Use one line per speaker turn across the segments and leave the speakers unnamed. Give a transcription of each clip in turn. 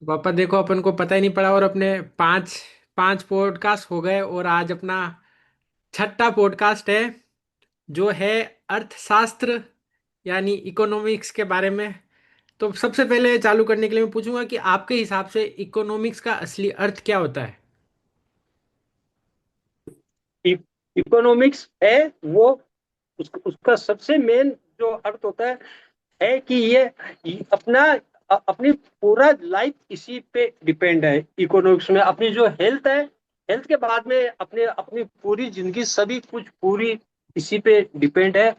पापा देखो, अपन को पता ही नहीं पड़ा और अपने पांच पांच पॉडकास्ट हो गए और आज अपना छठा पॉडकास्ट है जो है अर्थशास्त्र यानी इकोनॉमिक्स के बारे में। तो सबसे पहले चालू करने के लिए मैं पूछूंगा कि आपके हिसाब से इकोनॉमिक्स का असली अर्थ क्या होता है।
इकोनॉमिक्स है वो, उसका सबसे मेन जो अर्थ होता है कि ये अपना अपनी पूरा लाइफ इसी पे डिपेंड है। इकोनॉमिक्स में अपनी जो हेल्थ है, हेल्थ के बाद में अपने अपनी पूरी जिंदगी सभी कुछ पूरी इसी पे डिपेंड है।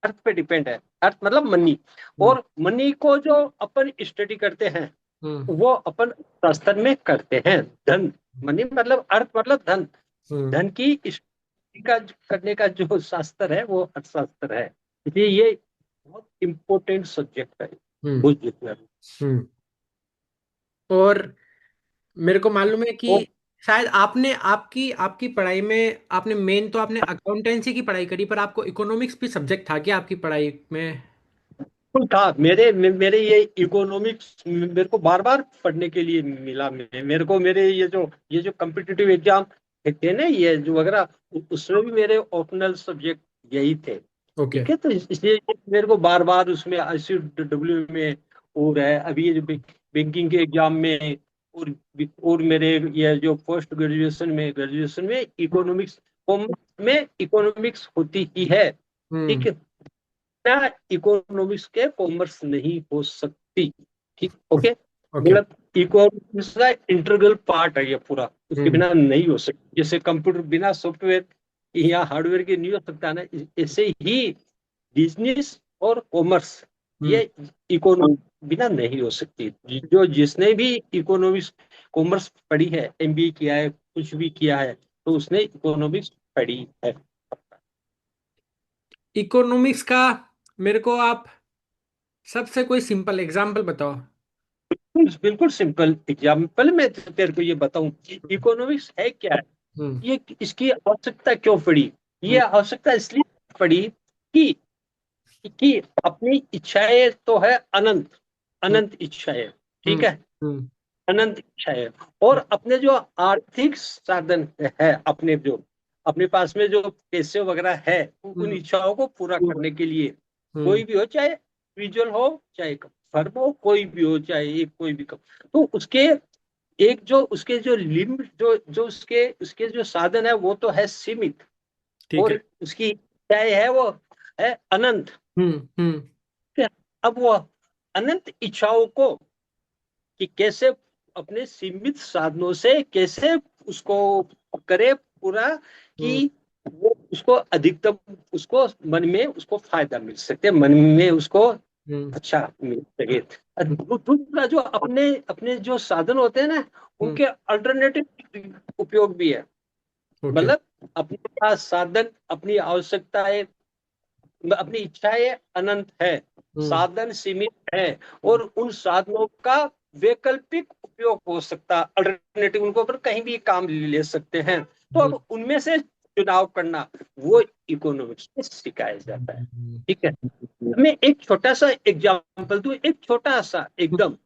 अर्थ पे डिपेंड है। अर्थ मतलब मनी।
हम्म।
और मनी को जो अपन स्टडी करते हैं
हम्म।
वो अपन शास्त्र में करते हैं। धन, मनी मतलब अर्थ मतलब धन।
हम्म।
धन की का करने का जो शास्त्र है वो अर्थशास्त्र है। इसलिए ये बहुत इम्पोर्टेंट सब्जेक्ट है
हम्म।
बुझ जितना।
हम्म। और मेरे को मालूम है कि
तो
शायद आपने आपकी आपकी पढ़ाई में आपने मेन तो आपने अकाउंटेंसी की पढ़ाई करी, पर आपको इकोनॉमिक्स भी सब्जेक्ट था क्या आपकी पढ़ाई में?
बिल्कुल था। मेरे ये इकोनॉमिक्स मेरे को बार बार पढ़ने के लिए मिला। मेरे को मेरे ये जो कम्पिटिटिव एग्जाम थे ना, ये जो वगैरह, उसमें भी मेरे ऑप्शनल सब्जेक्ट यही थे।
ओके।
ठीक है, तो इसलिए मेरे को बार बार उसमें ICW में और है अभी ये जो बैंकिंग के एग्जाम में, और और मेरे ये जो पोस्ट ग्रेजुएशन में इकोनॉमिक्स, कॉमर्स में इकोनॉमिक्स होती ही है। ठीक
हम्म।
है ना, इकोनॉमिक्स के कॉमर्स नहीं हो सकती। ठीक, ओके।
ओके।
मतलब इकोनॉमिक्स का इंटीग्रल पार्ट है ये पूरा, उसके
हम्म।
बिना नहीं हो सकती। जैसे कंप्यूटर बिना सॉफ्टवेयर या हार्डवेयर के नहीं हो सकता ना, ऐसे ही बिजनेस और कॉमर्स,
हम्म।
ये इकोनॉमी बिना नहीं हो सकती। जो जिसने भी इकोनॉमिक्स कॉमर्स पढ़ी है, MBA किया है, कुछ भी किया है, तो उसने इकोनॉमिक्स पढ़ी है।
इकोनॉमिक्स का मेरे को आप सबसे कोई सिंपल एग्जांपल बताओ।
बिल्कुल सिंपल एग्जाम्पल में तेरे को ये बताऊं, इकोनॉमिक्स है क्या है,
हम्म।
ये इसकी आवश्यकता क्यों पड़ी। ये
हम्म।
आवश्यकता इसलिए पड़ी कि कि अपनी इच्छाएं तो है अनंत,
हम्म।
अनंत इच्छाएं। ठीक
हम्म।
है,
हम्म।
अनंत इच्छाएं। और अपने जो आर्थिक साधन है, अपने जो अपने पास में जो पैसे वगैरह है, उन
हम्म।
इच्छाओं को पूरा करने के लिए,
हम्म।
कोई भी हो, चाहे इंडिविजुअल हो, चाहे फर्म हो, कोई भी हो, चाहे एक कोई भी कम, तो उसके एक जो उसके जो लिमिट, जो जो उसके उसके जो साधन है वो तो है सीमित।
ठीक है।
और उसकी इच्छाएं है वो है अनंत।
हम्म। हम्म।
अब वो अनंत इच्छाओं को कि कैसे अपने सीमित साधनों से कैसे उसको करे पूरा,
हम्म।
कि वो उसको अधिकतम, उसको मन में उसको फायदा मिल सके, मन में उसको
हम्म।
अच्छा मिल सके। दूसरा जो अपने अपने जो साधन होते हैं ना,
हम्म।
उनके अल्टरनेटिव उपयोग भी है।
ओके।
मतलब अपने पास साधन, अपनी आवश्यकताएं, अपनी इच्छाएं अनंत है,
हम्म।
साधन सीमित है,
हम्म।
और उन साधनों का वैकल्पिक उपयोग हो सकता, अल्टरनेटिव, उनको पर कहीं भी काम ले सकते हैं। तो
हम्म।
अब उनमें से चुनाव करना, वो इकोनॉमिक्स में सिखाया जाता है।
हम्म।
ठीक है, मैं एक छोटा सा एग्जांपल दूं, एक छोटा सा एकदम,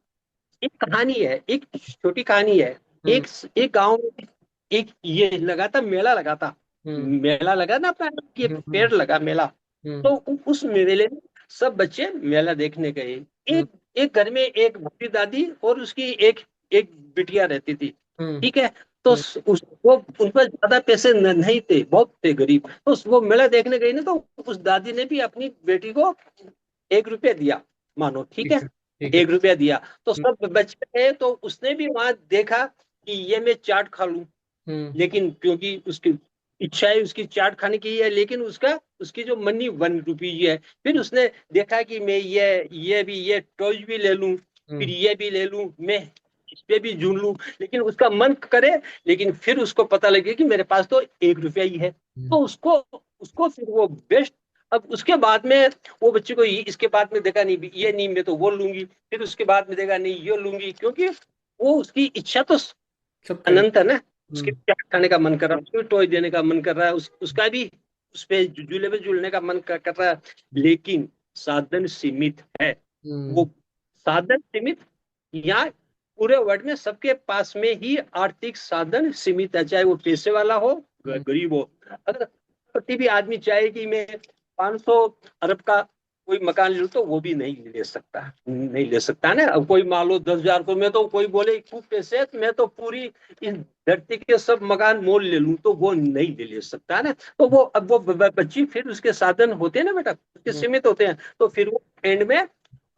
एक कहानी है, एक छोटी कहानी है।
हम्म।
एक एक गांव में एक ये लगा था, मेला लगा था।
हम्म।
मेला लगा ना अपना, ये
हम्म।
पेड़ लगा मेला।
हम्म।
तो उस मेले में सब बच्चे मेला देखने गए।
हम्म।
एक एक घर में एक बूढ़ी दादी और उसकी एक एक बिटिया रहती थी।
हम्म।
ठीक है, तो वो उन पर ज्यादा पैसे नहीं थे, बहुत थे गरीब। तो वो मेला देखने गई ना, तो उस दादी ने भी अपनी बेटी को 1 रुपया दिया, मानो। ठीक
ठीक
है,
है। ठीक है।
1 रुपया दिया। तो
हम्म।
सब बच्चे थे, तो उसने भी वहां देखा कि ये मैं चाट खा लूं,
हम्म।
लेकिन क्योंकि उसकी इच्छा है उसकी चाट खाने की है, लेकिन उसका उसकी जो मनी 1 रुपी है। फिर उसने देखा कि मैं ये भी, ये टॉय भी ले लूं, फिर
हम्म।
ये भी ले लूं, मैं इस पे भी झूल लूं, लेकिन उसका मन करे। लेकिन फिर उसको पता लगे कि मेरे पास तो 1 रुपया ही है।
हम्म।
तो उसको उसको फिर वो बेस्ट। अब उसके बाद में वो बच्चे को इसके बाद में देखा नहीं, ये नहीं मैं तो वो लूंगी, फिर उसके बाद में देखा नहीं ये लूंगी, क्योंकि वो उसकी इच्छा तो
सब करें।
अनंत है ना। उसके
हम्म।
चाट खाने का मन कर रहा है, उसको टॉय देने का मन कर रहा है, उसका भी उस पे झूले में झूलने का मन कर रहा है। लेकिन साधन सीमित है।
हम्म।
वो साधन सीमित, या पूरे वर्ल्ड में सबके पास में ही आर्थिक साधन सीमित है, चाहे वो पैसे वाला हो,
हम्म,
गरीब हो। अगर कोई भी आदमी चाहे कि मैं 500 अरब का कोई मकान लूं, तो वो भी नहीं ले सकता, नहीं ले सकता ना। अब कोई मान लो 10,000 को, मैं तो कोई बोले खूब पैसे हैं, तो मैं तो पूरी इस धरती के सब मकान मोल ले लूं, तो वो नहीं ले सकता ना। तो वो अब वो बच्ची, फिर उसके साधन होते हैं ना बेटा, उसके
हम्म,
सीमित होते हैं, तो फिर वो एंड में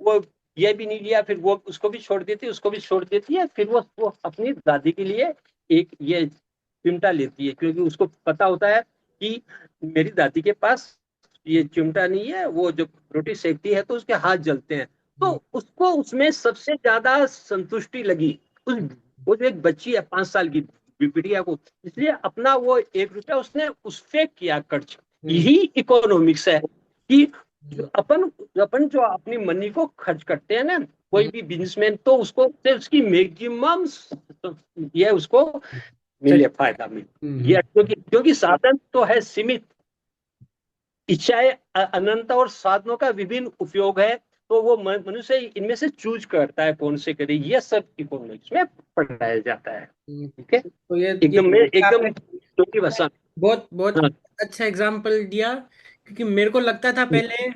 वो ये भी नहीं लिया, फिर वो उसको भी छोड़ देती है, उसको भी छोड़ देती है, फिर वो अपनी दादी के लिए एक ये चिमटा लेती है, क्योंकि उसको पता होता है कि मेरी दादी के पास ये चिमटा नहीं है, वो जब रोटी सेकती है तो उसके हाथ जलते हैं। तो
हम्म,
उसको उसमें सबसे ज्यादा संतुष्टि लगी, उस वो जो एक बच्ची है 5 साल की बिटिया को, इसलिए अपना वो 1 रुपया उसने उस पे किया खर्च।
हम्म,
यही इकोनॉमिक्स है कि
हम्म,
अपन अपन जो अपनी मनी को खर्च करते हैं ना, कोई
हम्म,
भी बिजनेसमैन, तो उसको उसकी मैक्सिमम ये उसको
सही।
मिले, फायदा मिले,
हम्म,
ये क्योंकि साधन तो है सीमित, इच्छाएं अनंत और साधनों का विभिन्न उपयोग है। तो वो मनुष्य इनमें से चूज करता है कौन से करे, ये सब इकोनॉमिक्स में पढ़ाया जाता है।
हम्म।
ठीक है,
तो ये
एकदम में एकदम
आपने
छोटी भाषा
बहुत बहुत
में। हाँ।
अच्छा एग्जाम्पल दिया, क्योंकि मेरे को लगता था पहले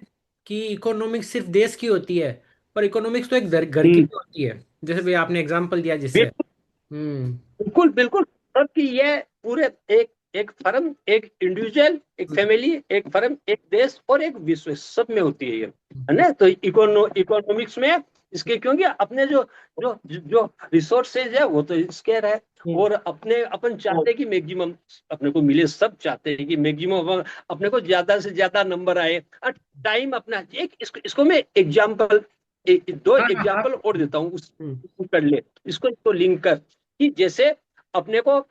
कि इकोनॉमिक्स सिर्फ देश की होती है, पर इकोनॉमिक्स तो एक घर घर की
हम्म,
भी होती है, जैसे भी आपने एग्जाम्पल दिया जिससे।
बिल्कुल
हम्म,
बिल्कुल बिल्कुल। सबकी ये पूरे एक एक फर्म, एक इंडिविजुअल, एक फैमिली, एक फर्म, एक देश और एक विश्व, सब में होती है ये, है ना। तो इकोनॉमिक्स में इसके, क्योंकि अपने जो जो जो रिसोर्सेज है वो तो स्केर है,
हम्म,
और अपने अपन चाहते हैं कि मैक्सिमम अपने को मिले, सब चाहते हैं कि मैक्सिमम अपने को ज्यादा से ज्यादा नंबर आए। और टाइम अपना एक इसको मैं एग्जाम्पल, दो
हाँ हाँ हाँ।
एग्जाम्पल और देता हूँ,
हम्म,
कर ले, इसको लिंक कर, कि जैसे अपने को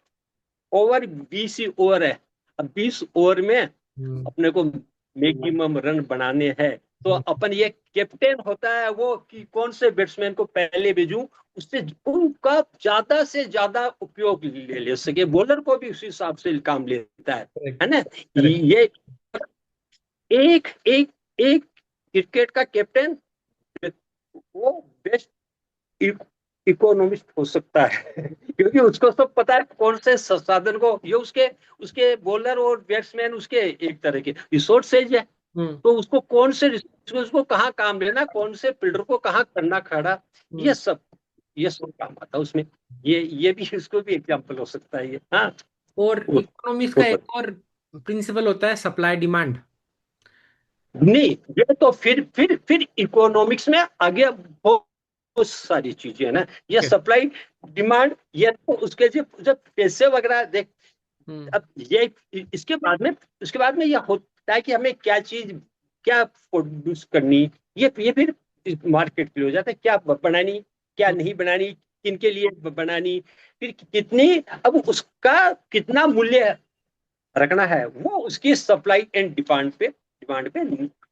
ओवर 20 ही ओवर है, अब 20 ओवर में
हम्म,
अपने को मैक्सिमम रन बनाने हैं, तो
हम्म,
अपन ये कैप्टन होता है वो, कि कौन से बैट्समैन को पहले भेजूं, उससे उनका ज्यादा से ज्यादा उपयोग ले सके, बॉलर को भी उसी हिसाब से काम लेता
करेक्ट,
है ना।
करेक्ट।
ये एक एक एक क्रिकेट का कैप्टन वो बेस्ट इकोनॉमिस्ट हो सकता है क्योंकि उसको सब पता है कौन से साधन को, ये उसके उसके बॉलर और बैट्समैन उसके एक तरह के रिसोर्सेज है,
हम्म,
तो उसको कौन से उसको कहाँ काम लेना, कौन से फील्डर को कहाँ करना खड़ा,
हम्म।
ये सब काम आता है उसमें। ये भी इसको भी एग्जाम्पल हो सकता है ये। हाँ,
और
वो,
इकोनॉमिक्स का
वो
एक और प्रिंसिपल होता है सप्लाई डिमांड।
नहीं, ये तो फिर इकोनॉमिक्स में आगे बहुत बहुत सारी चीजें है ना, ये
ओके।
सप्लाई डिमांड, ये तो उसके जब जब पैसे वगैरह देख।
हम्म,
अब ये इसके बाद में ये होता है कि हमें क्या चीज, क्या प्रोड्यूस करनी, ये फिर मार्केट के लिए हो जाता है, क्या बनानी, क्या
हम्म,
नहीं बनानी, किन के लिए बनानी, फिर कितनी, अब उसका कितना मूल्य रखना है, वो उसकी सप्लाई एंड डिमांड पे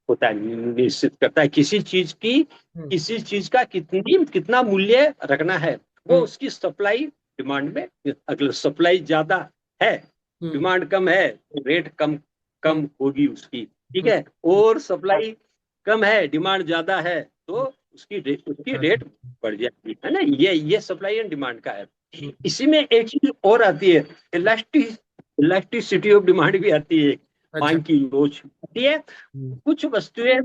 होता है, निश्चित करता है किसी चीज की,
हम्म,
किसी चीज का कितना मूल्य रखना है, वो
हम्म,
उसकी सप्लाई डिमांड में। अगर सप्लाई ज्यादा है,
हम्म,
डिमांड कम है, तो रेट कम
हम्म,
कम होगी उसकी, ठीक
हम्म,
है। और सप्लाई कम है, डिमांड ज्यादा है, तो उसकी रेट बढ़ जाएगी, है ना। ये सप्लाई एंड डिमांड का है।
हम्म,
इसी में एक चीज और आती है, इलास्टिसिटी ऑफ डिमांड भी आती है,
अच्छा।
मांग की लोच होती है।
हम्म,
कुछ वस्तुएं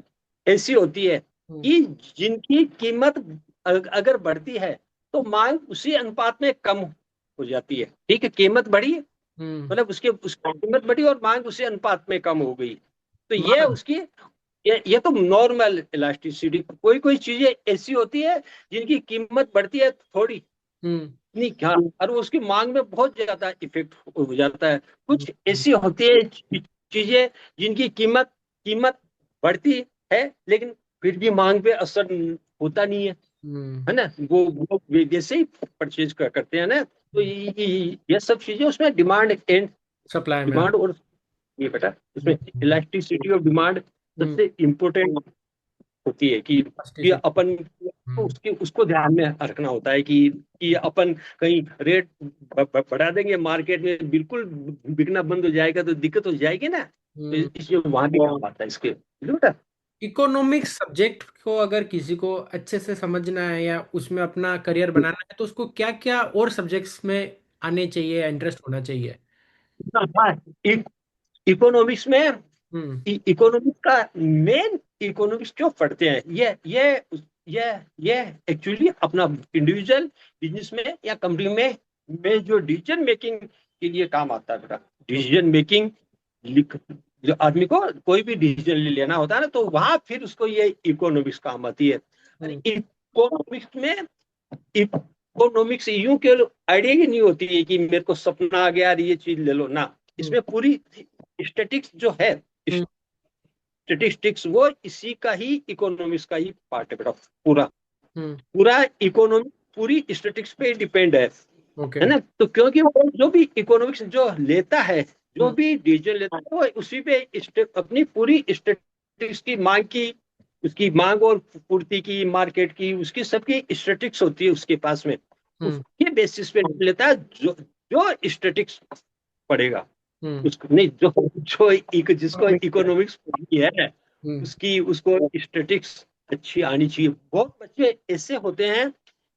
ऐसी होती है
हम्म,
कि जिनकी कीमत अगर बढ़ती है, तो मांग उसी अनुपात में कम हो जाती है, ठीक है। कीमत बढ़ी,
हम्म।
मतलब उसकी कीमत बढ़ी और मांग उसी अनुपात में कम हो गई, तो ये
मांग।
उसकी, ये तो नॉर्मल इलास्टिसिटी। कोई कोई चीजें ऐसी होती है जिनकी कीमत बढ़ती है थोड़ी,
हम्म,
नहीं क्या, और वो उसकी मांग में बहुत ज्यादा इफेक्ट हो जाता है।
हम्म,
कुछ ऐसी होती है चीजें जिनकी कीमत कीमत बढ़ती है, लेकिन फिर भी मांग पे असर होता नहीं
हम्म।
है ना। वो वैसे ही परचेज करते हैं ना। तो ये सब चीजें उसमें डिमांड एंड
सप्लाई में
डिमांड, और ये बेटा उसमें
हम्म,
इलास्टिसिटी ऑफ डिमांड
हम्म,
सबसे इम्पोर्टेंट होती है, कि
elasticity,
अपन को
हम्म,
उसको ध्यान में रखना होता है कि अपन कहीं रेट बढ़ा देंगे, मार्केट में बिल्कुल बिकना बंद हो जाएगा, तो दिक्कत हो जाएगी ना। तो
हम्म।
इसलिए वहां भी काम आता है इसके, बेटा।
इकोनॉमिक्स सब्जेक्ट को अगर किसी को अच्छे से समझना है या उसमें अपना करियर बनाना है तो उसको क्या क्या और सब्जेक्ट्स में आने चाहिए, इंटरेस्ट होना चाहिए?
हाँ, इकोनॉमिक्स में,
हम्म।
इकोनॉमिक्स का मेन, इकोनॉमिक्स जो पढ़ते हैं ये ये एक्चुअली अपना इंडिविजुअल बिजनेस में या कंपनी में जो डिसीजन मेकिंग के लिए काम आता है बेटा। डिसीजन मेकिंग, जो आदमी को कोई भी डिसीजन लेना होता है ना, तो वहां फिर उसको ये इकोनॉमिक्स काम आती है। और
हम्म।
इकोनॉमिक्स में, इकोनॉमिक्स यूं के आइडिया ही नहीं होती है कि मेरे को सपना आ गया यार ये चीज ले लो ना।
हम्म।
इसमें पूरी स्टेटिक्स जो है,
हम्म।
स्टेटिस्टिक्स, वो इसी का ही, इकोनॉमिक्स का ही पार्ट है बेटा। पूरा
हम्म।
पूरा इकोनॉमिक पूरी स्टेटिक्स पे डिपेंड है
ओके।
ना। तो क्योंकि वो जो भी इकोनॉमिक्स जो लेता है, जो
हम्म।
भी डिसीजन लेता है, वो उसी पे अपनी पूरी स्टेटिक्स की मांग की, उसकी मांग और पूर्ति की, मार्केट की, उसकी सबकी स्टेटिक्स होती है उसके पास में।
हम्म।
उसके बेसिस पे लेता है, जो जो स्टेटिक्स पड़ेगा
हम्म।
उसको, नहीं जो जो जिसको इकोनॉमिक्स पढ़नी है,
हम्म।
उसकी उसको स्टेटिक्स अच्छी आनी चाहिए। बहुत बच्चे ऐसे होते हैं,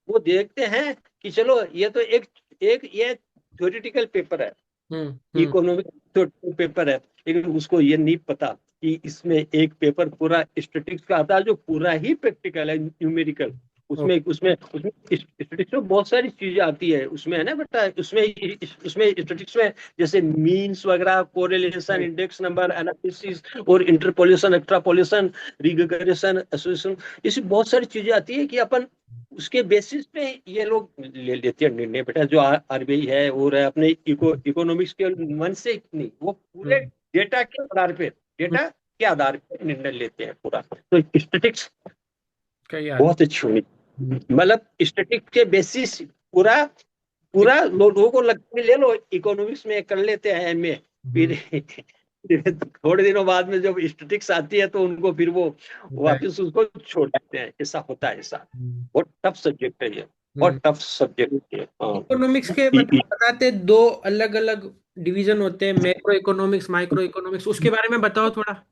वो देखते हैं कि चलो ये तो एक एक ये थ्योरेटिकल पेपर है,
हम्म। हम्म।
इकोनॉमिक थ्योरेटिकल पेपर है, लेकिन उसको ये नहीं पता कि इसमें एक पेपर पूरा स्टेटिक्स का आता है, जो पूरा ही प्रैक्टिकल है, न्यूमेरिकल। उसमें
ओके।
उसमें उसमें स्टेटिक्स में बहुत सारी चीजें आती है उसमें, है ना बेटा। उसमें उसमें स्टेटिक्स में जैसे मीन्स वगैरह, कोरिलेशन, इंडेक्स नंबर एनालिसिस, और इंटरपोलेशन, एक्स्ट्रापोलेशन, रिग्रेशन, एसोसिएशन, ऐसी बहुत सारी चीजें आती है कि अपन उसके बेसिस पे ये लोग ले लेते हैं निर्णय बेटा। जो आरबीआई है और है अपने इकोनॉमिक्स के मन से नहीं, वो पूरे
हम्म।
डेटा के आधार पे,
हम्म।
डेटा के आधार पे निर्णय लेते हैं पूरा। तो स्टेटिक्स
क्या याद?
बहुत अच्छी होनी,
हम्म।
मतलब स्टेटिक के बेसिस पूरा
एक।
पूरा लोगों को लगता है ले लो इकोनॉमिक्स में कर लेते हैं एमए,
हम्म।
फिर थोड़े दिनों बाद में जब स्टेटिक्स आती है तो उनको फिर वो
बैक।
वापस उसको छोड़ देते हैं। ऐसा होता है, ऐसा
हम्म।
बहुत टफ सब्जेक्ट है ये,
हम्म।
बहुत टफ सब्जेक्ट है। हाँ।
इकोनॉमिक्स के
इ- इ-
मतलब बताते दो अलग अलग डिवीजन होते हैं, मैक्रो इकोनॉमिक्स, माइक्रो इकोनॉमिक्स, उसके बारे में बताओ थोड़ा।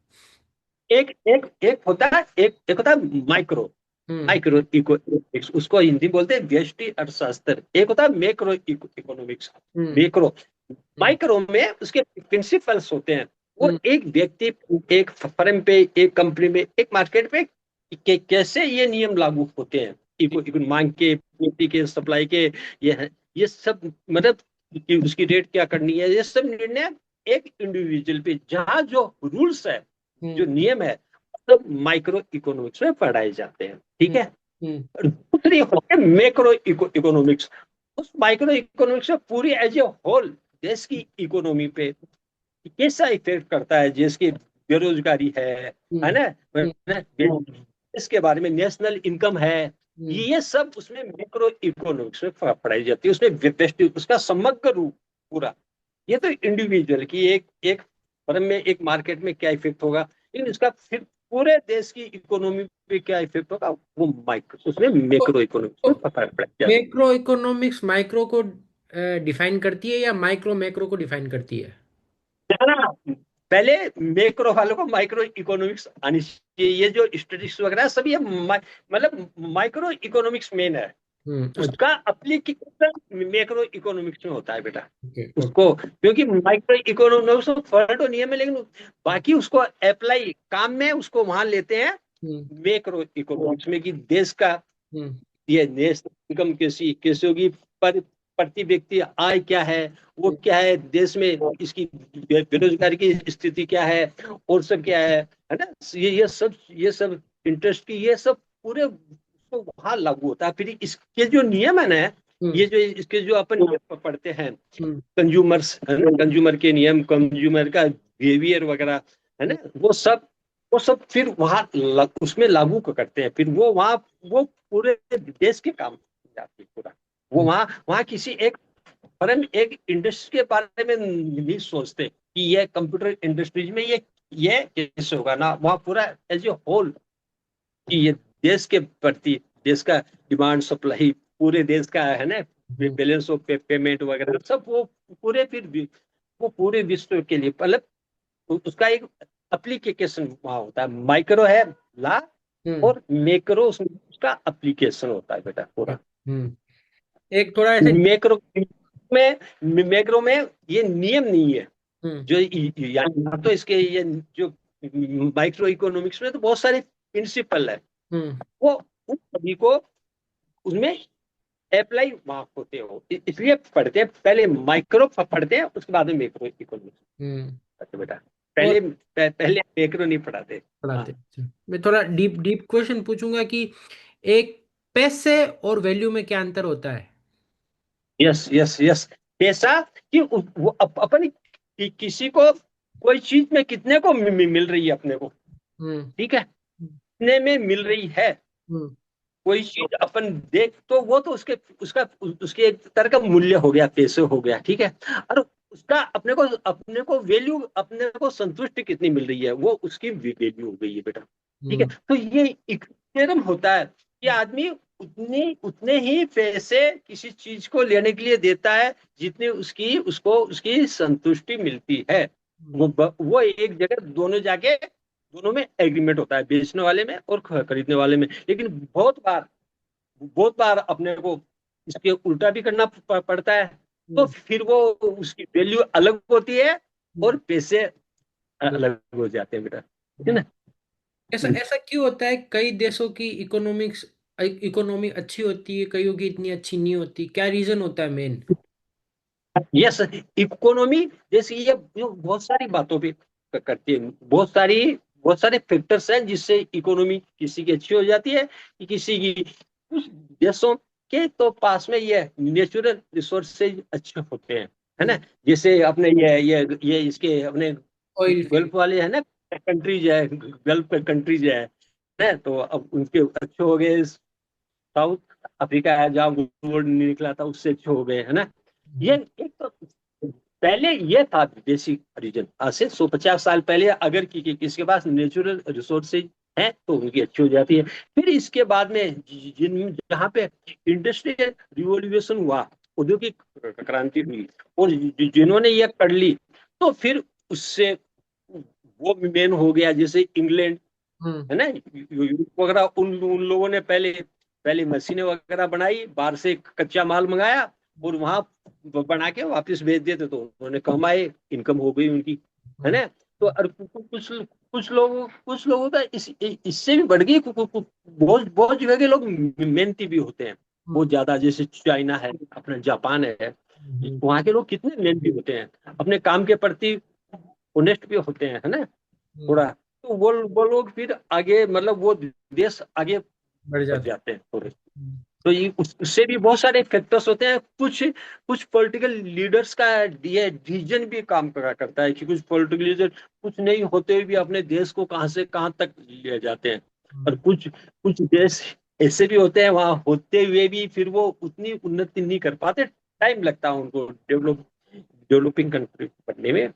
एक एक एक होता है, एक होता है माइक्रो,
हम्म।
माइक्रो इकोनॉमिक्स, उसको हिंदी में बोलते हैं व्यष्टि अर्थशास्त्र। एक होता है मैक्रो इकोनॉमिक्स,
हम्म।
मैक्रो।
हम्म।
माइक्रो में उसके प्रिंसिपल्स होते हैं। वो
हम्म।
एक व्यक्ति, एक फर्म पे, एक कंपनी में, एक मार्केट पे कैसे ये नियम लागू होते हैं, मांग के, पूर्ति के, सप्लाई के, ये सब मतलब कि उसकी रेट क्या करनी है, ये सब निर्णय एक इंडिविजुअल पे, जहाँ जो रूल्स है, जो
हम्म।
नियम है, सब माइक्रो इकोनॉमिक्स में पढ़ाए जाते हैं। ठीक
हम्म।
है।
हम्म।
और दूसरी होती है मैक्रो इकोनॉमिक्स। उस माइक्रो इकोनॉमिक्स में पूरी एज ए होल देश की इकोनॉमी पे कैसा इफेक्ट करता है, देश की बेरोजगारी है
हम्म।
ना,
हम्म।
इसके बारे में नेशनल इनकम है,
हम्म।
ये सब उसमें मैक्रो इकोनॉमिक्स में पढ़ाई जाती है। उसमें व्यवस्थित उसका समग्र रूप पूरा। ये तो इंडिविजुअल की एक एक फर्म में, एक मार्केट में क्या इफेक्ट होगा, लेकिन इसका फिर पूरे देश की इकोनॉमी पे क्या इफेक्ट होगा, वो माइक्रो उसमें
तो,
मैक्रो इकोनॉमिक्स में
तो
पढ़ाई जाती
मैक्रो इकोनॉमिक्स माइक्रो को डिफाइन करती है या माइक्रो मैक्रो को डिफाइन करती है?
है ना। पहले मैक्रो वालों को माइक्रो इकोनॉमिक्स आनी चाहिए। ये जो स्टेटिस्टिक्स वगैरह है, सब ये मतलब माइक्रो इकोनॉमिक्स मेन है,
अच्छा।
उसका अप्लीकेशन मैक्रो इकोनॉमिक्स में होता है बेटा।
ओके। ओके।
उसको क्योंकि माइक्रो इकोनॉमिक्स में फर्क तो नियम है, लेकिन बाकी उसको अप्लाई काम में उसको वहां लेते हैं
हम्म।
मैक्रो इकोनॉमिक्स में, कि देश का
हम्म।
ये नेशनल इनकम कैसी कैसे होगी, पर प्रति व्यक्ति आय क्या है, वो
हम्म।
क्या है देश में, इसकी बेरोजगारी की स्थिति क्या है, और सब क्या है ना। ये सब इंटरेस्ट की, ये सब पूरे उसको वहां लागू होता है। फिर इसके जो नियम है ना,
हम्म।
ये जो इसके जो अपन पढ़ते हैं,
हम्म।
कंज्यूमर्स है ना, कंज्यूमर के नियम, कंज्यूमर का बिहेवियर वगैरह, है ना, वो सब फिर वहां उसमें लागू करते हैं। फिर वो वहां वो पूरे देश के काम जाती है पूरा। वो
हम्म।
वहां वहां किसी एक फर्म, एक इंडस्ट्री के बारे में नहीं सोचते कि ये कंप्यूटर इंडस्ट्रीज में ये कैसे होगा ना, वहां पूरा एज ए होल कि ये देश के प्रति, देश का डिमांड सप्लाई, पूरे देश का है ना,
हम्म।
बैलेंस ऑफ पेमेंट वगैरह सब, वो पूरे फिर वो पूरे विश्व के लिए मतलब उसका एक एप्लीकेशन वहां होता है। माइक्रो है ला,
हम्म।
और मैक्रो उसका एप्लीकेशन होता है बेटा पूरा।
हम्म। एक थोड़ा ऐसे।
मैक्रो में मैक्रो में ये नियम नहीं है।
हम्म।
जो यानी तो इसके ये जो माइक्रो इकोनॉमिक्स में तो बहुत सारे प्रिंसिपल है,
हम्म।
वो उन सभी को उसमें अप्लाई वहां होते हो, इसलिए पढ़ते हैं पहले माइक्रो पढ़ते हैं, उसके बाद में मैक्रो इकोनॉमिक्स
हम्म।
पढ़ते बेटा।
और
पहले पहले मैक्रो नहीं पढ़ाते।
पढ़ाते
हाँ।
हैं। अच्छा, मैं थोड़ा डीप डीप क्वेश्चन पूछूंगा कि एक पैसे और वैल्यू में क्या अंतर होता है?
Yes yes yes. पैसा कि वो अपन किसी को कोई चीज में कितने को मिल रही है अपने को,
हम्म।
ठीक है, कितने में मिल रही है
हम्म।
कोई चीज अपन देख, तो वो तो उसके उसका उसके एक तरह का मूल्य हो गया, पैसे हो गया, ठीक है। और उसका अपने को वैल्यू, अपने को संतुष्टि कितनी मिल रही है, वो उसकी वैल्यू हो गई है बेटा। ठीक है,
हम्म।
तो ये इक्विलिब्रियम होता है कि आदमी उतने उतने ही पैसे किसी चीज को लेने के लिए देता है जितनी उसको उसकी संतुष्टि मिलती है।
हम्म।
वो एक जगह दोनों जाके, दोनों में एग्रीमेंट होता है, बेचने वाले में और खरीदने वाले में। लेकिन बहुत बार अपने को इसके उल्टा भी करना पड़ता है, तो
हम्म।
फिर वो उसकी वैल्यू अलग होती है और
हम्म।
पैसे अलग हो जाते हैं बेटा, ठीक है
हम्म।
ना।
ऐसा ऐसा क्यों होता है? कई देशों की इकोनॉमी अच्छी होती है, कईयों की इतनी अच्छी नहीं होती, क्या रीजन होता है मेन?
यस, इकोनॉमी जैसे ये जो बहुत सारी बातों पे करती है, बहुत सारे फैक्टर्स हैं जिससे इकोनॉमी किसी की अच्छी हो जाती है कि किसी की। कुछ देशों के तो पास में ये नेचुरल रिसोर्सेज अच्छे होते हैं, है ना। जैसे अपने ये इसके अपने
ऑयल फील्ड।
गल्फ वाले है ना, कंट्रीज है, गल्फ कंट्रीज है ना, तो अब उनके अच्छे हो गए। साउथ अफ्रीका है जहाँ गोल्ड निकला था, उससे अच्छे हो गए, है ना। ये एक तो पहले ये था विदेशी ओरिजिन, आज से 150 साल पहले अगर किसी के पास नेचुरल रिसोर्सेज है तो उनकी अच्छी हो जाती है। फिर इसके बाद में जिन जहाँ पे इंडस्ट्रियल रिवोल्यूशन हुआ, औद्योगिक क्रांति हुई, और जिन्होंने ये कर ली, तो फिर उससे वो मेन हो गया। जैसे इंग्लैंड
हम्म।
है ना, यूरोप वगैरह, उन उन लोगों ने पहले पहले मशीनें वगैरह बनाई, बाहर से कच्चा माल मंगाया और वहां बना के वापस भेज देते, तो उन्होंने कमाए, इनकम हो गई उनकी, है
हम्म।
ना। तो और कुछ लोगों का इससे भी बढ़ गई। बहुत बहुत जगह के लोग मेहनती भी होते हैं बहुत
हम्म।
ज्यादा, जैसे चाइना है, अपना जापान है,
हम्म।
वहाँ के लोग कितने मेहनती होते हैं, अपने काम के प्रति ऑनेस्ट भी होते हैं, है ना,
हम्म।
थोड़ा। तो वो लोग फिर आगे, मतलब वो देश आगे
बढ़
बढ़
जाता
जाते हैं थोड़े।
है।
तो ये उससे भी बहुत सारे फैक्टर्स होते हैं। कुछ कुछ पॉलिटिकल लीडर्स का ये विजन भी काम करा करता है कि कुछ पॉलिटिकल लीडर कुछ नहीं होते हुए भी अपने देश को कहाँ से कहाँ तक ले जाते हैं। और
हम्म।
कुछ कुछ देश ऐसे भी होते हैं, वहां होते हुए भी फिर वो उतनी उन्नति नहीं कर पाते, टाइम लगता है उनको डेवलपिंग कंट्री बनने में।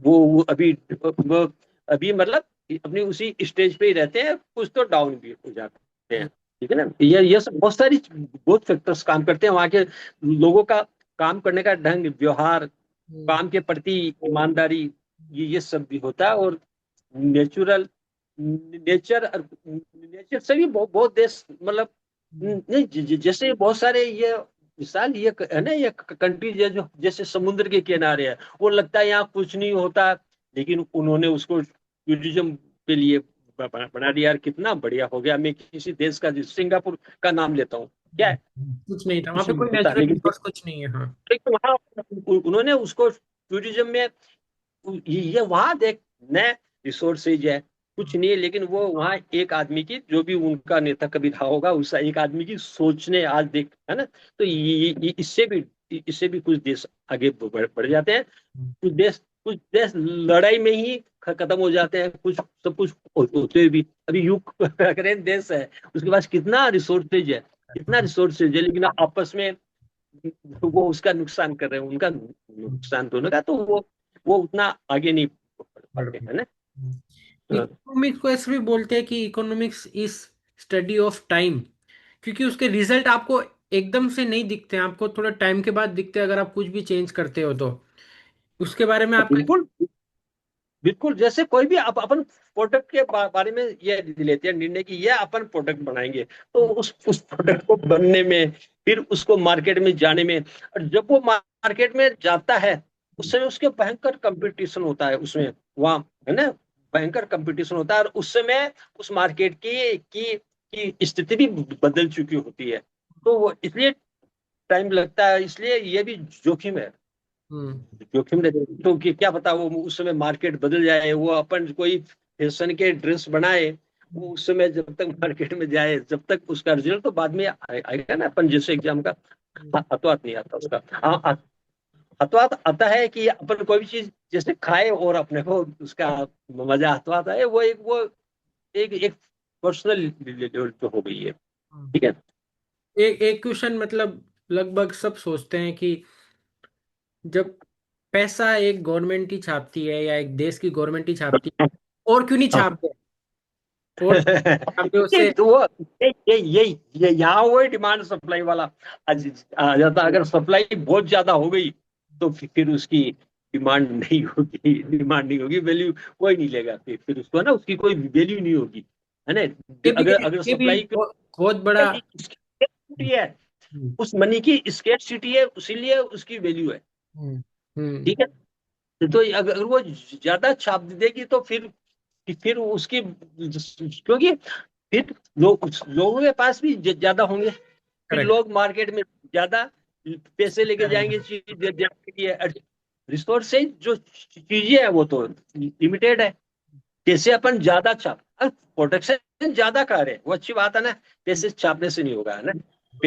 वो अभी मतलब अपनी उसी स्टेज पे ही रहते हैं, कुछ तो डाउन भी हो जाते हैं, ठीक है ना। ये सब बहुत फैक्टर्स काम करते हैं, वहाँ के लोगों का काम करने का ढंग, व्यवहार,
हम्म।
काम के प्रति ईमानदारी, ये सब भी होता है। और नेचुरल नेचर नेचर से भी बहुत देश, मतलब
हम्म।
नहीं, जैसे बहुत सारे ये मिसाल ये है ना, ये कंट्रीज है जो जैसे समुद्र के किनारे है, वो लगता है यहाँ कुछ नहीं होता, लेकिन उन्होंने उसको टूरिज्म के लिए बना दिया यार, कितना बढ़िया हो गया। मैं किसी देश का सिंगापुर का नाम लेता हूँ, क्या है,
कुछ नहीं था वहां
कुछ
पे,
नहीं
कोई
होता,
नेचुरल
लेकिन
रिसोर्स कुछ नहीं है। हाँ।
वहाँ उन्होंने उसको टूरिज्म में ये वहां देख नए रिसोर्सेज है, कुछ नहीं है, लेकिन वो वहाँ एक आदमी की, जो भी उनका नेता कभी रहा होगा, उस एक आदमी की सोचने आज देख, है ना। तो इससे भी कुछ देश आगे बढ़ जाते हैं। कुछ देश लड़ाई में ही खत्म हो जाते हैं, कुछ सब कुछ होते हुए भी। अभी यूक्रेन देश है, उसके पास कितना रिसोर्सेज है, कितना रिसोर्सेज है, लेकिन आपस में वो उसका नुकसान कर रहे हैं, उनका नुकसान दोनों का, तो वो उतना आगे नहीं बढ़ पाते, है ना। हाँ,
इकोनॉमिक्स को ऐसे भी बोलते हैं कि economics is study of time, क्योंकि उसके रिजल्ट आपको एकदम से नहीं दिखते हैं, आपको थोड़ा टाइम के बाद दिखते हैं अगर आप कुछ भी चेंज करते हो तो। उसके बारे में आपका।
बिल्कुल बिल्कुल, जैसे कोई भी अपन प्रोडक्ट के बारे में ये लेते हैं निर्णय कि ये अपन प्रोडक्ट बनाएंगे, तो उस प्रोडक्ट को बनने में, फिर उसको मार्केट में जाने में, और जब वो मार्केट में जाता है उस समय उसके भयंकर कंपटीशन होता है उसमें, वहाँ, है ना, भयंकर कंपटीशन होता है, और उस समय उस मार्केट की स्थिति भी बदल चुकी होती है। तो वो इसलिए टाइम लगता है, इसलिए ये भी जोखिम है।
हम्म।
जोखिम रहते, तो कि क्या पता वो उस समय मार्केट बदल जाए, वो अपन कोई फैशन के ड्रेस बनाए, वो उस समय जब तक मार्केट में जाए, जब तक उसका रिजल्ट तो बाद में आएगा ना, अपन जैसे एग्जाम का हतवात नहीं आता उसका। हतवात आता है कि अपन कोई भी चीज जैसे खाए और अपने को उसका मजा हतवात आए, वो एक पर्सनल लेवल पे हो गई है।
हम्म।
ठीक है।
एक एक क्वेश्चन, मतलब लगभग सब सोचते हैं कि जब पैसा एक गवर्नमेंट ही छापती है या एक देश की गवर्नमेंट ही छापती है, और क्यों नहीं छाप दे, और छाप दे
ये
उससे।
तो वो ये यहाँ वही डिमांड सप्लाई वाला आ जाता। अगर सप्लाई बहुत ज्यादा हो गई तो फिर उसकी डिमांड नहीं होगी, वैल्यू कोई नहीं लेगा, फिर उसको ना उसकी कोई वैल्यू नहीं होगी, है ना।
ये भी
अगर अगर
ये भी
सप्लाई
बहुत बड़ा।
है,
हम्म।
उस मनी की स्केट सिटी है, इसीलिए उसकी वैल्यू है।
हम्म। हम्म।
ठीक है। तो अगर वो ज्यादा छाप देगी तो फिर उसकी, क्योंकि फिर लोगों के पास भी ज्यादा होंगे, फिर
करेक्ट।
लोग मार्केट में ज्यादा पैसे लेके जाएंगे चीज देने के लिए। रिसोर्स से जो चीजें है वो तो लिमिटेड है। जैसे अपन ज्यादा छाप, प्रोडक्शन ज्यादा कर रहे हैं, वो अच्छी बात है ना, पैसे छापने से नहीं होगा, है ना।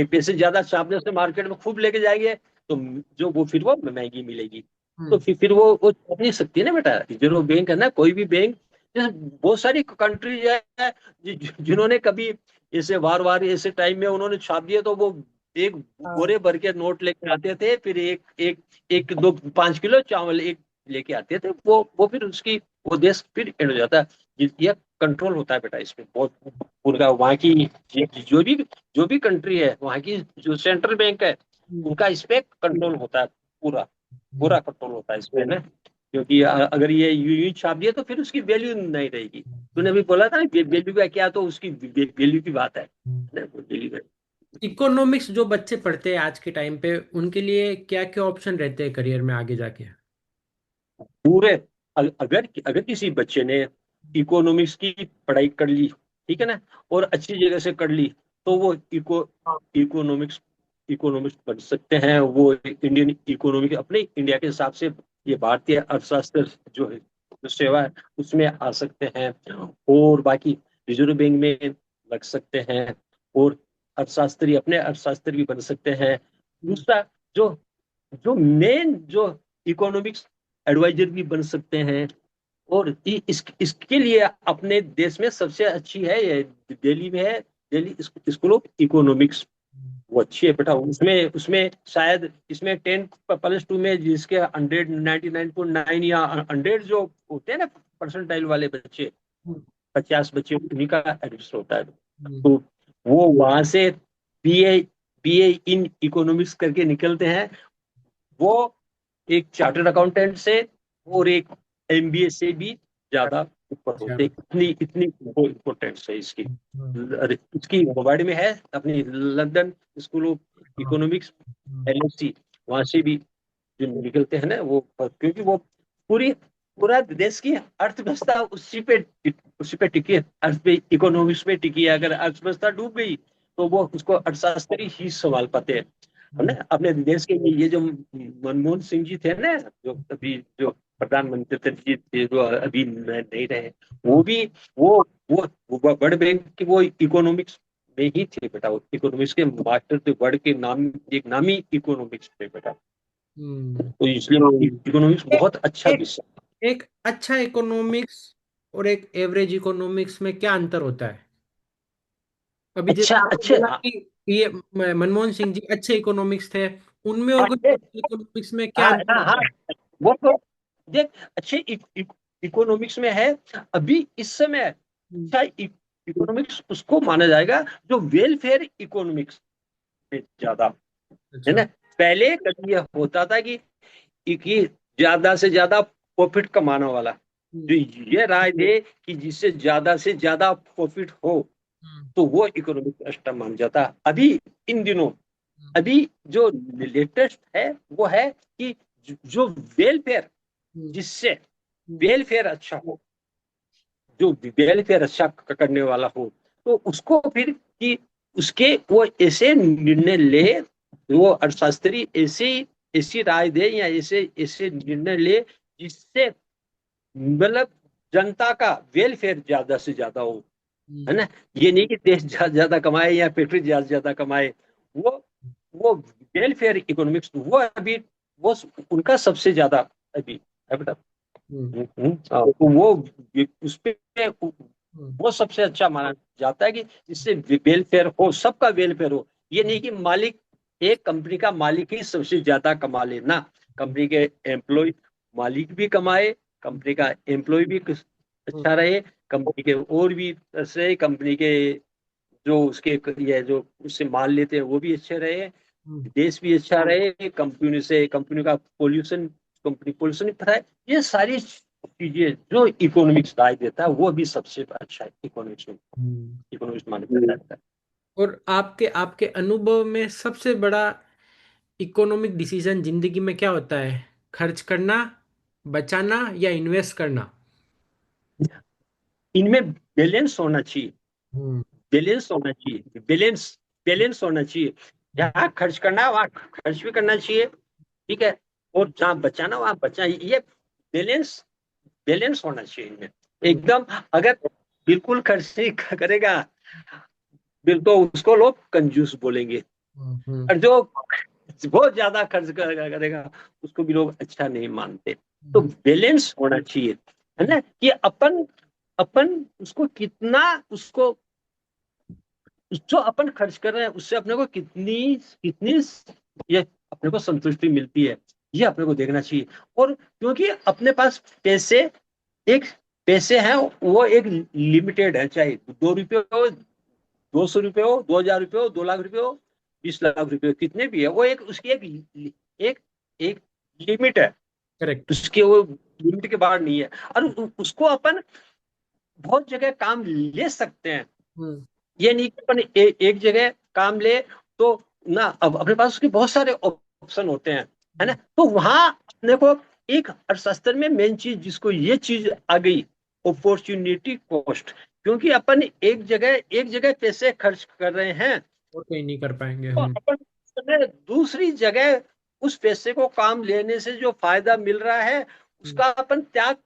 पैसे ज्यादा छापने से मार्केट में खूब लेके जाएंगे, तो जो वो फिर वो महंगी मिलेगी। तो
हम्म।
फिर वो छाप नहीं सकती ना बेटा। रिजर्व बैंक है ना, कोई भी बैंक, जैसे बहुत सारी कंट्रीज है जिन्होंने कभी ऐसे वार वार ऐसे टाइम में उन्होंने छाप दिए, तो वो एक
हाँ।
बोरे भर के नोट लेके आते थे, फिर एक एक एक दो 5 किलो चावल एक लेके आते थे, वो फिर उसकी, वो देश फिर एंड हो जाता है। ये कंट्रोल होता है बेटा इसमें बहुत, पूरा वहाँ की जो भी कंट्री है, वहाँ की जो सेंट्रल बैंक है,
हम्म।
उनका इस पे कंट्रोल होता है, पूरा
हम्म।
पूरा कंट्रोल होता है इसमें ना। क्योंकि अगर ये यूं छाप दिया तो फिर उसकी वैल्यू नहीं रहेगी। तूने अभी बोला था ना वैल्यू का क्या, तो उसकी वैल्यू की बात है ना, वैल्यू है।
इकोनॉमिक्स जो बच्चे पढ़ते हैं आज के टाइम पे, उनके लिए क्या क्या ऑप्शन रहते हैं करियर में आगे जाके?
पूरे, अगर अगर किसी बच्चे ने इकोनॉमिक्स की पढ़ाई कर ली, ठीक है ना, और अच्छी जगह से कर ली, तो वो इकोनॉमिक्स इकोनॉमिक्स बन सकते हैं। वो इंडियन इकोनॉमी, अपने इंडिया के हिसाब से ये भारतीय अर्थशास्त्र जो है, जो सेवा है, उसमें आ सकते हैं। और बाकी रिजर्व बैंक में लग सकते हैं, और अर्थशास्त्री, अपने अर्थशास्त्री भी बन सकते हैं। दूसरा, जो जो मेन जो इकोनॉमिक्स एडवाइजर भी बन सकते हैं। और इसके लिए अपने देश में सबसे अच्छी है ये, दिल्ली में है, दिल्ली स्कूल ऑफ इकोनॉमिक्स। वो अच्छी है बेटा, उसमें उसमें शायद इसमें 10+2 में जिसके 199.9 या 100 जो होते हैं ना परसेंटाइल वाले बच्चे, 50 बच्चे, उन्हीं का एडमिशन होता है। तो वो वहां से बीए बीए इन इकोनॉमिक्स करके निकलते हैं। वो एक चार्टर्ड अकाउंटेंट से और एक एमबीए से भी ज्यादा ऊपर
अच्छा।
होते हैं। इतनी इतनी इम्पोर्टेंस है इसकी।
हम्म।
अरे, इसकी वर्ड में है अपनी लंदन स्कूल ऑफ
हाँ।
इकोनॉमिक्स,
हम्म।
एलएससी, वहां से भी जो निकलते हैं ना वो, क्योंकि वो पूरी पूरा देश की अर्थव्यवस्था उसी पे टिकी है, अर्थ पे, इकोनॉमिक्स पे टिकी है। अगर अर्थव्यवस्था डूब गई तो वो उसको अर्थशास्त्री ही संभाल पाते हैं। हमने अपने देश के ये जो मनमोहन सिंह जी थे ना, जो अभी जो प्रधानमंत्री जी थे, जो अभी नहीं रहे, वो
हम्म।
भी वो वो वर्ल्ड बैंक की वो इकोनॉमिक्स में ही थे बेटा। वो इकोनॉमिक्स के मास्टर थे, वर्ल्ड के नाम, एक नामी इकोनॉमिक्स थे बेटा।
हम्म।
तो इसलिए इकोनॉमिक्स
एक
बहुत अच्छा
एक
विषय।
एक अच्छा इकोनॉमिक्स और एक एवरेज इकोनॉमिक्स में क्या अंतर होता है? अभी
अच्छा,
जैसे आपने
अच्छे,
बोला
हाँ,
कि ये मनमोहन सिंह जी अच्छे इकोनॉमिक्स थे, उनमें और
अच्छे,
इकोनॉमिक्स में क्या
हाँ
अंतर
हाँ हाँ,
होता है?
वो तो देख, अच्छे इकोनॉमिक्स में है अभी इस समय।
हम्म।
अच्छा इकोनॉमिक्स उसको माना जाएगा जो वेलफेयर इकोनॉमिक्स में ज्यादा, है
अच्छा।
ना। पहले कभी ये होता था कि ज्यादा से ज्यादा प्रॉफिट कमाने वाला, जो
हम्म,
ये राय दे कि जिससे ज्यादा से ज्यादा प्रॉफिट हो,
हम्म,
तो वो इकोनॉमिक क्लस्टर मान जाता है अभी इन दिनों। अभी जो लेटेस्ट है वो है कि जो वेलफेयर,
हम्म,
जिससे
हम्म,
वेलफेयर अच्छा हो, जो वेलफेयर अच्छा करने वाला हो, तो उसको फिर कि उसके वो ऐसे निर्णय ले, वो अर्थशास्त्री ऐसे ऐसी राय दे या ऐसे ऐसे निर्णय ले जिससे मतलब जनता का वेलफेयर ज्यादा से ज्यादा हो, है
हम्म,
ना। ये नहीं कि देश ज्यादा ज्यादा कमाए या फैक्ट्री ज्यादा ज्यादा कमाए। वो वो वेलफेयर इकोनॉमिक्स वो अभी वो उनका सबसे ज्यादा अभी है बेटा।
हम्म,
तो वो उस पे
हम्म,
वो सबसे अच्छा माना जाता है कि जिससे वेलफेयर हो, सबका वेलफेयर हो। ये नहीं कि मालिक, एक कंपनी का मालिक ही सबसे ज्यादा कमा ले ना, कंपनी के एम्प्लॉय, मालिक भी कमाए, कंपनी का एम्प्लॉय भी
हम्म,
अच्छा रहे, कंपनी के और भी से कंपनी के जो उसके ये जो उससे माल लेते हैं वो भी अच्छे रहे,
हम्म,
देश भी अच्छा रहे, कंपनी से कंपनी का पोल्यूशन, कंपनी पोल्यूशन फैलाए। ये सारी चीजें जो इकोनॉमिक्स राय देता है वो भी सबसे अच्छा है इकोनॉमिक्स में,
हम्म।
इकोनॉमिक्स माना जाता है।
और आपके आपके अनुभव में सबसे बड़ा इकोनॉमिक डिसीजन जिंदगी में क्या होता है? खर्च करना, बचाना या इन्वेस्ट करना?
इनमें बैलेंस होना चाहिए,
हम्म,
बैलेंस होना चाहिए, बैलेंस, बैलेंस होना चाहिए। जहाँ खर्च करना है वहाँ खर्च भी करना चाहिए, ठीक है, और जहाँ बचाना वहाँ बचा, ये बैलेंस, बैलेंस होना चाहिए इनमें
हम्म,
एकदम। अगर बिल्कुल खर्च नहीं करेगा बिल तो उसको लोग कंजूस बोलेंगे,
हम्म,
और जो बहुत ज्यादा खर्च करेगा उसको भी लोग अच्छा नहीं मानते। तो
हम्म,
बैलेंस होना चाहिए, है ना, कि अपन अपन उसको कितना, उसको जो अपन खर्च कर रहे हैं उससे अपने को कितनी कितनी ये अपने को संतुष्टि मिलती है, ये अपने को देखना चाहिए। और क्योंकि अपने पास पैसे, एक पैसे हैं वो एक लिमिटेड है, चाहे 2 रुपये हो, 200 रुपये हो, 2000 रुपये हो, 2 लाख रुपये हो, 20 लाख रुपये हो, कितने भी है, वो एक उसकी एक एक लिमिट है,
करेक्ट।
उसके वो लिमिट के बाहर नहीं है। और उसको अपन बहुत जगह काम ले सकते हैं।
हम्म,
ये नहीं कि अपन एक जगह काम ले तो ना, अब अपने पास उसके बहुत सारे ऑप्शन होते हैं, है ना।
हम्म,
तो वहां अपने को एक अर्थशास्त्र में मेन चीज जिसको ये चीज आ गई, अपॉर्चुनिटी कॉस्ट। क्योंकि अपन एक जगह पैसे खर्च कर रहे हैं,
और कहीं नहीं कर पाएंगे
तो
हम।
अपन दूसरी जगह उस पैसे को काम लेने से जो फायदा मिल रहा है
हम्म,
उसका अपन त्याग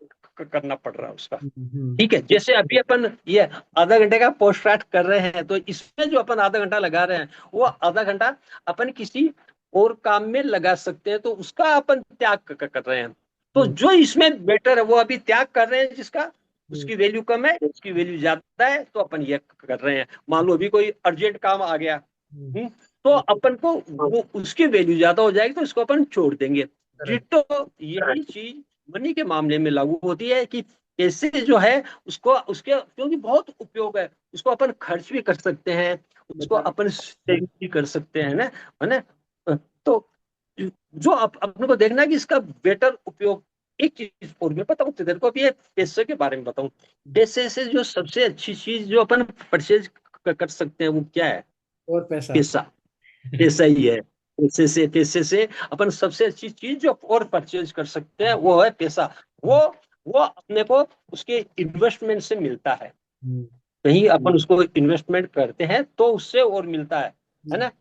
करना पड़ रहा है उसका।
हम्म,
ठीक है, जैसे अभी अपन ये आधा घंटे का पोस्टकास्ट कर रहे हैं, तो इसमें जो अपन आधा घंटा लगा रहे हैं वो आधा घंटा अपन किसी और काम में लगा सकते हैं, तो उसका अपन त्याग कर रहे हैं। तो
हम्म,
जो इसमें बेटर है वो अभी त्याग कर रहे हैं, जिसका
हम्म,
उसकी वैल्यू कम है, उसकी वैल्यू ज्यादा है, तो अपन ये कर रहे हैं। मान लो अभी कोई अर्जेंट काम आ गया,
हम्म,
तो अपन को वो उसकी वैल्यू ज्यादा हो जाएगी, तो इसको अपन छोड़ देंगे।
करेक्ट।
डिटो यही चीज मनी के मामले में लागू होती है कि पैसे जो है उसको उसके क्योंकि बहुत उपयोग है, उसको अपन खर्च भी कर सकते हैं, उसको
बचा।
अपन सेव भी कर सकते हैं ना, है ना। तो जो अपने को देखना है कि इसका बेटर उपयोग। एक चीज और मैं बताऊं तेरे को, अभी ये पैसे के बारे में बताऊं। पैसे से जो सबसे अच्छी चीज जो अपन परचेज कर सकते हैं वो क्या है?
और पैसा।
पैसा, पैसा ही है। पैसे से अपन सबसे अच्छी चीज जो और परचेज कर सकते हैं वो है पैसा। वो वो अपने को उसके इन्वेस्टमेंट से मिलता है,
हम्म,
कहीं अपन उसको इन्वेस्टमेंट करते हैं तो उससे और मिलता है
हम्म,
ना।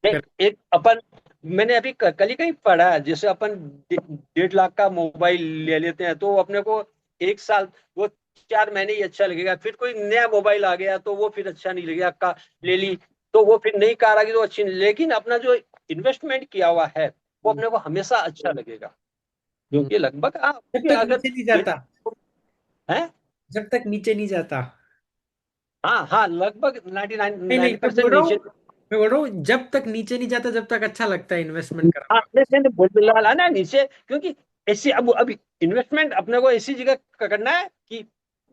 एक एक अपन, मैंने अभी कल ही कहीं पढ़ा है, जैसे अपन 1.5 लाख का मोबाइल ले लेते हैं तो अपने को एक साल, वो 4 महीने ही अच्छा लगेगा, फिर कोई नया मोबाइल आ गया तो वो फिर अच्छा नहीं लगेगा, का ले ली तो वो फिर नई कार आ गई तो अच्छी नहीं, लेकिन अपना जो इन्वेस्टमेंट किया हुआ है वो
हम्म,
अपने को हमेशा अच्छा लगेगा।
हम्म।
क्योंकि लगभग आप
जब
देखिए
तक
अगर
नीचे नहीं जाता।
है,
जब तक नीचे नहीं जाता।
हाँ हाँ, लगभग 99
नहीं नहीं, मैं
90%
बोल रहा हूँ,
नीचे।
मैं बोल रहा हूँ जब तक नीचे नहीं जाता जब तक अच्छा लगता है इन्वेस्टमेंट करा
हाँ,
हुआ।
मैंने बोला ना नीचे, क्योंकि ऐसी अब इन्वेस्टमेंट अपने को ऐसी जगह करना है कि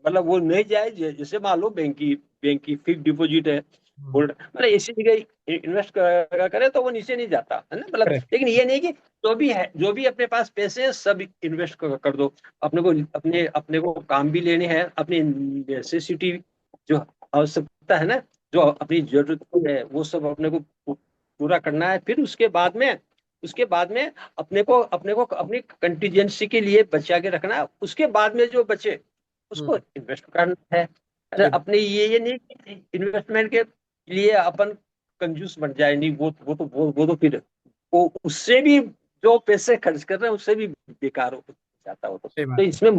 मतलब वो नहीं जाए, जैसे मान लो बैंक की फिक्स डिपॉजिट है,
हम्म।
गोल्ड मतलब इसी जगह इन्वेस्ट करे तो वो नीचे नहीं जाता है ना, मतलब
करेक्ट।
लेकिन ये नहीं कि जो भी है, जो भी अपने पास पैसे हैं सब इन्वेस्ट कर दो। अपने को काम भी लेने हैं, अपनी नेसेसिटी जो आवश्यकता है ना, जो अपनी जरूरत है वो सब अपने को पूरा करना है। फिर उसके बाद में अपने को अपनी कंटीजेंसी के लिए बचा के रखना है। उसके बाद में जो बचे उसको
हम्म।
इन्वेस्ट करना है। अरे
सही बात।
अपने ये नहीं कि इन्वेस्टमेंट के लिए अपन कंजूस बन जाए, नहीं वो तो फिर वो उससे भी जो पैसे खर्च कर रहे हैं उससे भी बेकार हो जाता हो।
सही
तो
बात है।
इसमें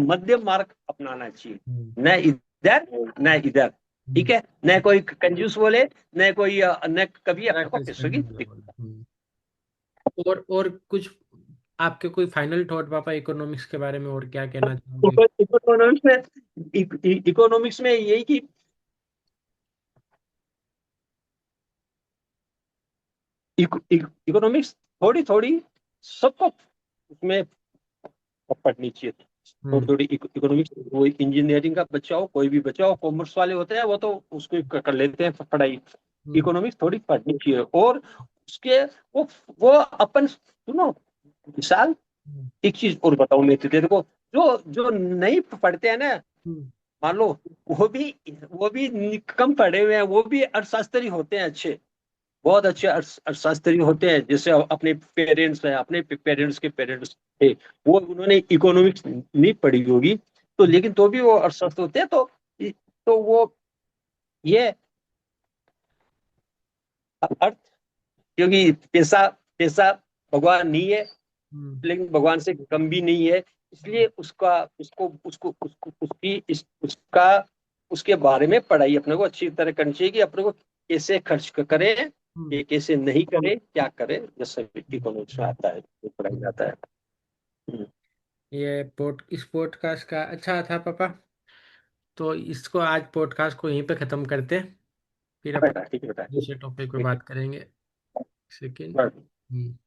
मध्यम मार्ग अपनाना चाहिए,
हम्म।
न इधर न इधर। ठीक
हम्म।
है, न कोई कंजूस बोले, न कभी
ज्यादा
अपने को
खर्च
पैसों
करने
की
वाला बोला। और कुछ आपके कोई फाइनल थॉट पापा इकोनॉमिक्स के बारे में, और क्या कहना चाहोगे?
इकोनॉमिक्स में यही कि इकोनॉमिक्स थोड़ी थोड़ी सबको उसमें पढ़नी चाहिए। थोड़ी
हम्म।
थोड़ी इकोनॉमिक्स, वो इंजीनियरिंग का बच्चा हो, कोई भी बच्चा हो, कॉमर्स वाले होते हैं वो तो उसको कर लेते हैं पढ़ाई।
हम्म।
इकोनॉमिक्स थोड़ी पढ़नी चाहिए। और उसके वो अपन सुनो, विशाल,
हम्म।
एक चीज और बताऊं मैं तुझे, देखो जो जो नहीं पढ़ते हैं ना,
हम्म।
मान लो वो भी कम पढ़े हुए हैं, वो भी अर्थशास्त्री होते हैं अच्छे, बहुत अच्छे अर्थशास्त्री होते हैं। जैसे अपने पेरेंट्स हैं, अपने पेरेंट्स के पेरेंट्स थे, वो उन्होंने इकोनॉमिक्स नहीं पढ़ी होगी तो, लेकिन तो भी वो अर्थशास्त्र होते हैं। तो वो ये अर्थ, क्योंकि पैसा पैसा भगवान नहीं है,
हम्म।
लेकिन भगवान से कम भी नहीं है। इसलिए उसका उसको उसको उसको उसकी इस उसका उसके बारे में पढ़ाई अपने को अच्छी तरह करनी चाहिए कि अपने को कैसे खर्च करें,
हम्म।
ये कैसे नहीं करें, क्या करें, ये सब इकोनॉमिक्स में
हम्म।
आता है, ये पढ़ाई
हम्म।
जाता है। हम्म।
ये इस पॉडकास्ट का अच्छा था पापा। तो इसको आज पॉडकास्ट को यहीं पे ख़त्म करते हैं। फिर अपन
बेटा ठीक है, बेटा
दूसरे टॉपिक पे
ठीक
बात करेंगे। सेकेंड।
है।
हम्म।